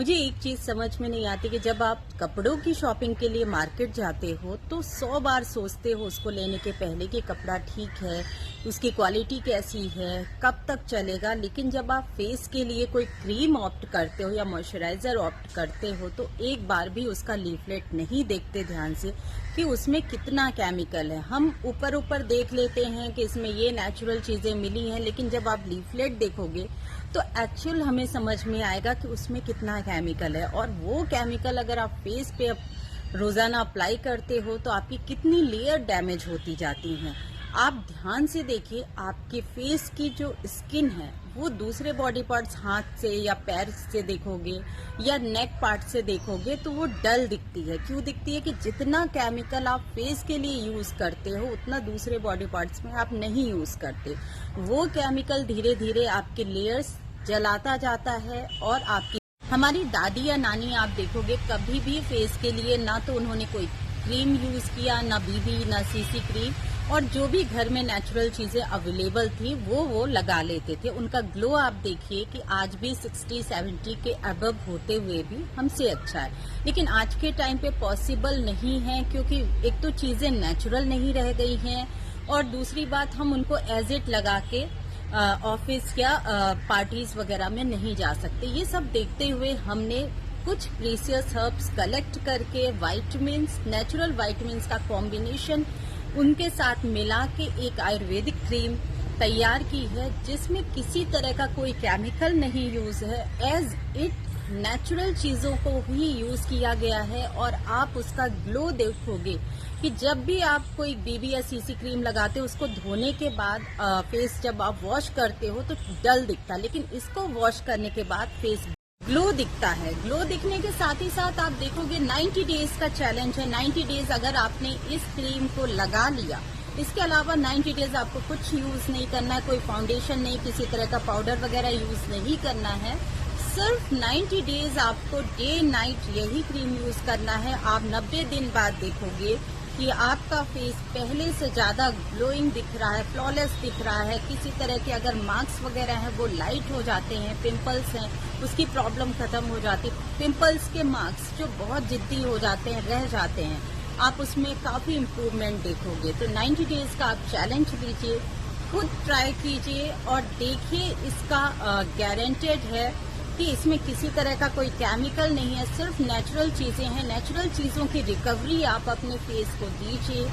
मुझे एक चीज समझ में नहीं आती कि जब आप कपड़ों की शॉपिंग के लिए मार्केट जाते हो तो 100 बार सोचते हो उसको लेने के पहले कि कपड़ा ठीक है, उसकी क्वालिटी कैसी है, कब तक चलेगा। लेकिन जब आप फेस के लिए कोई क्रीम ऑप्ट करते हो या मॉइस्चराइजर ऑप्ट करते हो तो एक बार भी उसका लीफलेट नहीं देखते ध्यान से कि उसमें कितना केमिकल है। हम ऊपर ऊपर देख लेते हैं कि इसमें ये नेचुरल चीजें मिली हैं, लेकिन जब आप लीफलेट देखोगे तो एक्चुअल हमें समझ में आएगा कि उसमें कितना केमिकल है। और वो केमिकल अगर आप फेस पे रोजाना अप्लाई करते हो तो आपकी कितनी लेयर डैमेज होती जाती हैं। आप ध्यान से देखिए, आपके फेस की जो स्किन है वो दूसरे बॉडी पार्ट्स हाथ से या पैर से देखोगे या नेक पार्ट से देखोगे तो वो डल दिखती है। क्यों दिखती है? कि जितना केमिकल आप फेस के लिए यूज करते हो उतना दूसरे बॉडी पार्ट्स में आप नहीं यूज करते। वो केमिकल धीरे धीरे आपके लेयर्स जलाता जाता है। और आपकी हमारी दादी या नानी आप देखोगे कभी भी फेस के लिए ना तो उन्होंने कोई क्रीम यूज किया, ना बीबी, ना सीसी क्रीम, और जो भी घर में नेचुरल चीजें अवेलेबल थी वो लगा लेते थे। उनका ग्लो आप देखिए कि आज भी 60-70 के अबव होते हुए भी हमसे अच्छा है। लेकिन आज के टाइम पे पॉसिबल नहीं है, क्योंकि एक तो चीजें नेचुरल नहीं रह गई हैं और दूसरी बात हम उनको एज इट लगा के ऑफिस या पार्टीज वगैरह में नहीं जा सकते। ये सब देखते हुए हमने कुछ प्रीसियस हर्ब्स कलेक्ट करके वाइटमिन्स, नेचुरल वाइटमिन्स का कॉम्बिनेशन उनके साथ मिला के एक आयुर्वेदिक क्रीम तैयार की है, जिसमें किसी तरह का कोई केमिकल नहीं यूज है। एज इट नेचुरल चीजों को ही यूज किया गया है। और आप उसका ग्लो देखोगे कि जब भी आप कोई बीबी या सीसी क्रीम लगाते हो उसको धोने के बाद फेस जब आप वॉश करते हो तो डल दिखता है, लेकिन इसको वॉश करने के बाद फेस ग्लो दिखता है। ग्लो दिखने के साथ ही साथ आप देखोगे 90 डेज का चैलेंज है। 90 डेज अगर आपने इस क्रीम को लगा लिया, इसके अलावा 90 डेज आपको कुछ यूज नहीं करना है, कोई फाउंडेशन नहीं, किसी तरह का पाउडर वगैरह यूज नहीं करना है। सिर्फ 90 डेज आपको डे नाइट यही क्रीम यूज करना है। आप 90 दिन बाद देखोगे कि आपका फेस पहले से ज्यादा ग्लोइंग दिख रहा है, फ्लॉलेस दिख रहा है। किसी तरह के अगर मार्क्स वगैरह हैं वो लाइट हो जाते हैं, पिंपल्स हैं उसकी प्रॉब्लम खत्म हो जाती है। पिंपल्स के मार्क्स जो बहुत जिद्दी हो जाते हैं, रह जाते हैं, आप उसमें काफी इम्प्रूवमेंट देखोगे। तो 90 डेज का आप चैलेंज लीजिए, खुद ट्राई कीजिए और देखिए। इसका गारंटेड है कि इसमें किसी तरह का कोई केमिकल नहीं है, सिर्फ नेचुरल चीजें हैं। नेचुरल चीजों की रिकवरी आप अपने फेस को दीजिए।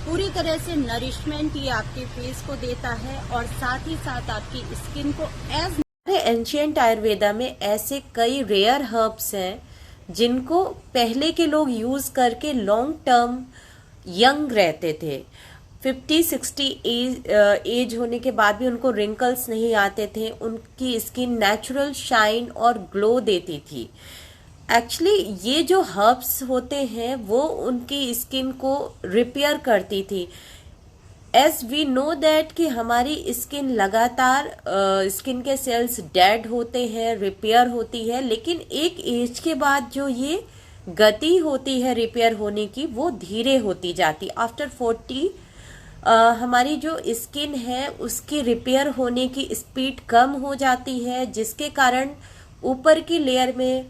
पूरी तरह से नरिशमेंट ये आपके फेस को देता है और साथ ही साथ आपकी स्किन को एज एंशिएंट आयुर्वेदा में ऐसे कई रेयर हर्ब्स हैं जिनको पहले के लोग यूज करके लॉन्ग टर्म यंग रहते थे। 50-60 एज होने के बाद भी उनको रिंकल्स नहीं आते थे, उनकी स्किन नेचुरल शाइन और ग्लो देती थी। एक्चुअली ये जो हर्ब्स होते हैं वो उनकी स्किन को रिपेयर करती थी। एज वी नो दैट कि हमारी स्किन लगातार स्किन के सेल्स डेड होते हैं, रिपेयर होती है, लेकिन एक एज के बाद जो ये गति होती है रिपेयर होने की वो धीरे होती जाती। आफ्टर 40 हमारी जो स्किन है उसकी रिपेयर होने की स्पीड कम हो जाती है, जिसके कारण ऊपर की लेयर में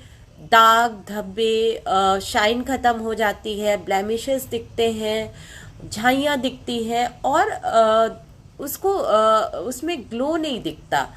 दाग धब्बे, शाइन खत्म हो जाती है, ब्लेमिशेस दिखते हैं, झाइयाँ दिखती हैं और उसमें ग्लो नहीं दिखता।